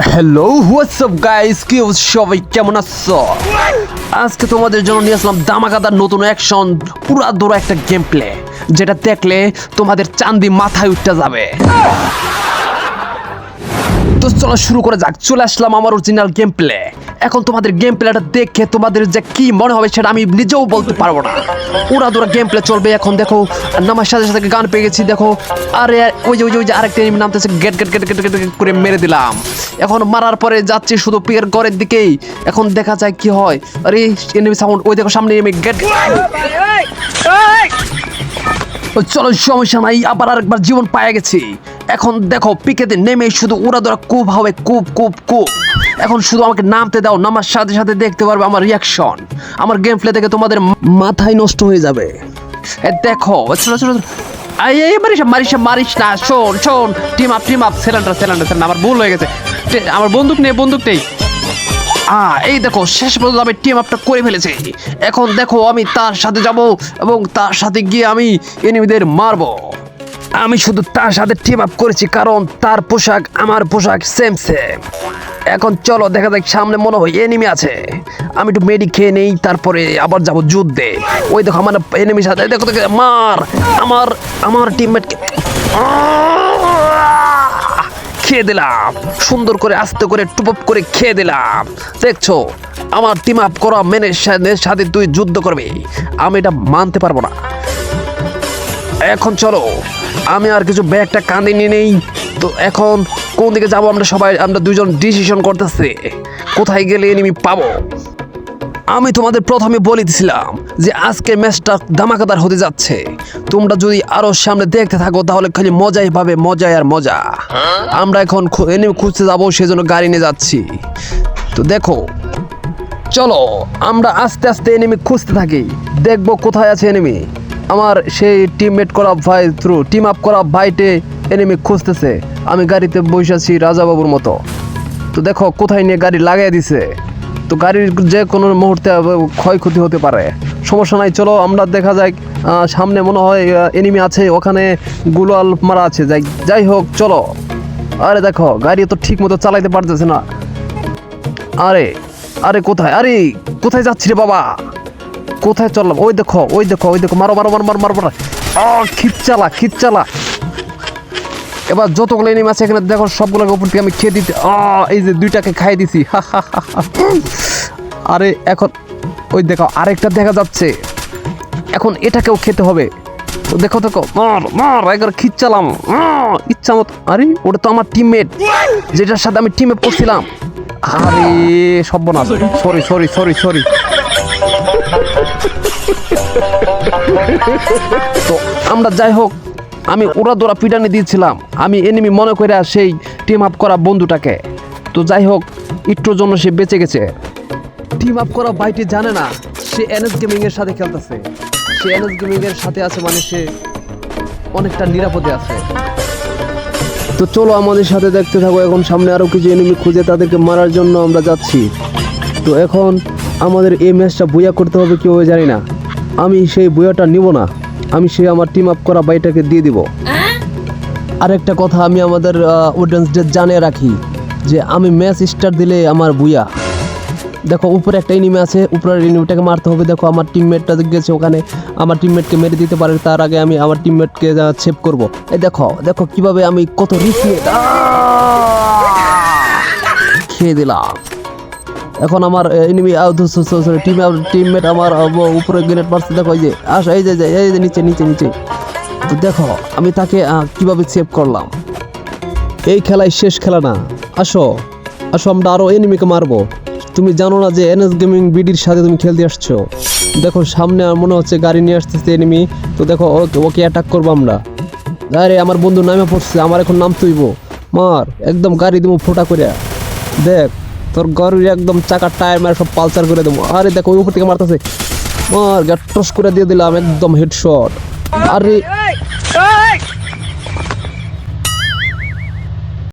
Hello WhatsApp guys, কি অবস্থা সবাই, কেমন আছো? আজকে তোমাদের জন্য নিয়ে আসলাম ধামাকাদার নতুন অ্যাকশন পুরা দৌড়া একটা গেম প্লে, যেটা দেখলে তোমাদের চান্দি মাথায় উঠতে যাবে। তো চলো শুরু করে যাক। চলে আসলাম আমার অরিজিনাল গেম প্লে। এখন তোমাদের গেম প্লেটা দেখে তোমাদের যে কি মনে হবে সেটা আমি নিজেও বলতে পারবো না। উড়া দৌড়া গেম প্লে চলবে। এখন দেখো নামার সাথে সাথে গান পেয়ে গেছি। দেখো আরে ওই যে আরেকটা এনিমি নামতেছে, গেট গেট গেট গেট গেট করে মেরে দিলাম। এখন মারার পরে যাচ্ছি শুধু পিকের ঘরের দিকেই। এখন দেখা যায় কি হয়। আরে এনিমি সাউন্ড, ওই দেখো সামনে এনিমি, গেট। চলো সমস্যা নাই, আবার আরেকবার জীবন পায়ে গেছি। এখন দেখো পিকেতে নেমে শুধু উড়া দৌড়া কুপ হবে, কুপ কুপ কুপ। এখন শুধু আমাকে নামতে দাও, নামার সাথে সাথে দেখতে পারবে আমার রিয়াকশন। আমার গেম প্লে থেকে তোমাদের মাথায় নষ্ট হয়ে যাবে। দেখো চলো চলো, মারিস না। শোন টিম আপ সিলিন্ডার আমার ভুল হয়ে গেছে। আমার বন্দুক নেই। এই দেখো শেষ পর্যন্ত আমি টিম আপটা করে ফেলেছি। এখন দেখো আমি তার সাথে যাব এবং তার সাথে গিয়ে আমি এনিমিদের মারবো। আমি শুধু তার সাথে টিম আপ করেছি কারণ তার পোশাক আমার পোশাক সেম। এখন চলো দেখা যাক, সামনে মনে হয় এনিমি আছে। আমি একটু মেডি খেয়ে নেই, তারপরে আবার যাব যুদ্ধে। ওই দেখো আমার এনিমির সাথে, দেখো মার আমার টিমমেটকে খেয়ে দিলাম। সুন্দর করে আস্তে করে টুপ করে খেয়ে দিলাম। দেখছো আমার টিম আপ করা মেনের সাথে তুই যুদ্ধ করবি, আমি এটা মানতে পারবো না। এখন চলো আমি আর কিছু ব্যাগটা কাঁধে নিয়ে নেই। তো এখন কোন দিকে যাবো আমরা দুইজন ডিসিশন করতেছি কোথায় গেলে এনিমি পাবো। আমি তোমাদের প্রথমে বলে দিয়েছিলাম যে আজকের ম্যাচটা ধামাকাদার হতে যাচ্ছে। তোমরা যদি আরো সামনে দেখতে থাকো তাহলে খালি মজাই পাবে, মজাই আর মজা। আমরা এখন এনিমি খুঁজতে যাবো, সেজন্য গাড়ি নিয়ে যাচ্ছি। তো দেখো চলো আমরা আস্তে আস্তে এনিমি খুঁজতে থাকি, দেখবো কোথায় আছে এনিমি। আমার সেই টিমমেট করা ভাই টিম আপ করা ভাইটে এনিমি খুঁজতেছে। আমি গাড়িতে বসে আছি রাজাবাবুর মতো। তো দেখো কোথায় নিয়ে গাড়ি লাগাই দিছে। তো গাড়ির যে কোনো মুহূর্তে ক্ষয়ক্ষতি হতে পারে, সমস্যা নাই। চলো আমরা দেখা যায় সামনে মনে হয় এনিমি আছে, ওখানে গুলাল মারা আছে। যাই হোক চলো। আরে দেখো গাড়ি তো ঠিক মতো চালাইতে পারতেছে না। আরে কোথায় যাচ্ছি রে বাবা, কোথায় চললাম? ওই দেখো মারো খিচ্চালা। এবার যতগুলো এনিমি আছে এখানে দেখো, সবগুলোকে উপর থেকে আমি খেয়ে দিতে, এই যে দুইটাকে খাই দিছি। আরে এখন ওই দেখো আরেকটা দেখা যাচ্ছে, এখন এটাকেও খেতে হবে। দেখো মার একবার খিচ্চালাম ইচ্ছা মতো। আরে ওটা তো আমার টিমমেট, যেটার সাথে আমি টিমে পড়ছিলাম। আরে সর্বনাশ, সরি। তো আমরা যাই হোক, আমি ওরা দৌড়া পিটানি দিয়েছিলাম আমি এনিমি মনে করে সেই টিম আপ করা বন্ধুটাকে। তো যাই হোক একটুর জন্য সে বেঁচে গেছে। টিম আপ করা ভাইটি জানে না সে এনএস গেমিং এর সাথে খেলতেছে। সে এনএস গেমিং এর সাথে আছে মানে সে অনেকটা নিরাপদে আছে। তো চলো আমাদের সাথে দেখতে থাকো। এখন সামনে আরো কিছু এনিমি খুঁজে তাদেরকে মারার জন্য আমরা যাচ্ছি। তো এখন আমাদের এই ম্যাচটা বুয়া করতে হবে কিভাবে জানি না। আমি সেই বুয়াটা নিব না, আমি সেই আমার টিম আপ করা বাইটাকে দিয়ে দিব। আরেকটা কথা আমি আমাদের অডিয়েন্সদের জানিয়ে রাখি যে আমি ম্যাচ স্টার্ট দিলে আমার বুয়া। দেখো উপরে একটা এনিমি আছে, উপরের এনিমিটাকে মারতে হবে। দেখো আমার টিমমেটটা গেছে ওখানে, আমার টিমমেটকে মেরে দিতে পারে। তার আগে আমি আমার টিমমেটকে সেভ করব। এই দেখো কিভাবে আমি কত রিস্ক নিয়ে খেয়ে দিলাম। এখন আমার এনিমি টিমমেট আমার উপরে গ্রেনেড মারছে। দেখো এই যে এই যে নিচে। তো দেখো আমি তাকে কিভাবে সেভ করলাম। এই খেলায় শেষ খেলা না, আসো আমরা আরো এনিমিকে মারবো। তুমি জানো না যে এনএস গেমিং বিডির সাথে তুমি খেলতে আসছো। দেখো সামনে মনে হচ্ছে গাড়ি নিয়ে আসতেছে এনিমি। তো দেখো ওকে অ্যাটাক করবো আমরা। আরে আমার বন্ধু নামে পড়ছে, আমার এখন নাম তুইব। মার একদম গাড়ি দেবো ফোটা করে। দেখ তোর গাড়ির একদম চাকার টায়ার মারে সব পালচার করে দেবো। আরে দেখো ওই উপর থেকে মারতেছে, মার টস করে দিয়ে দিলাম একদম হেডশট। আরে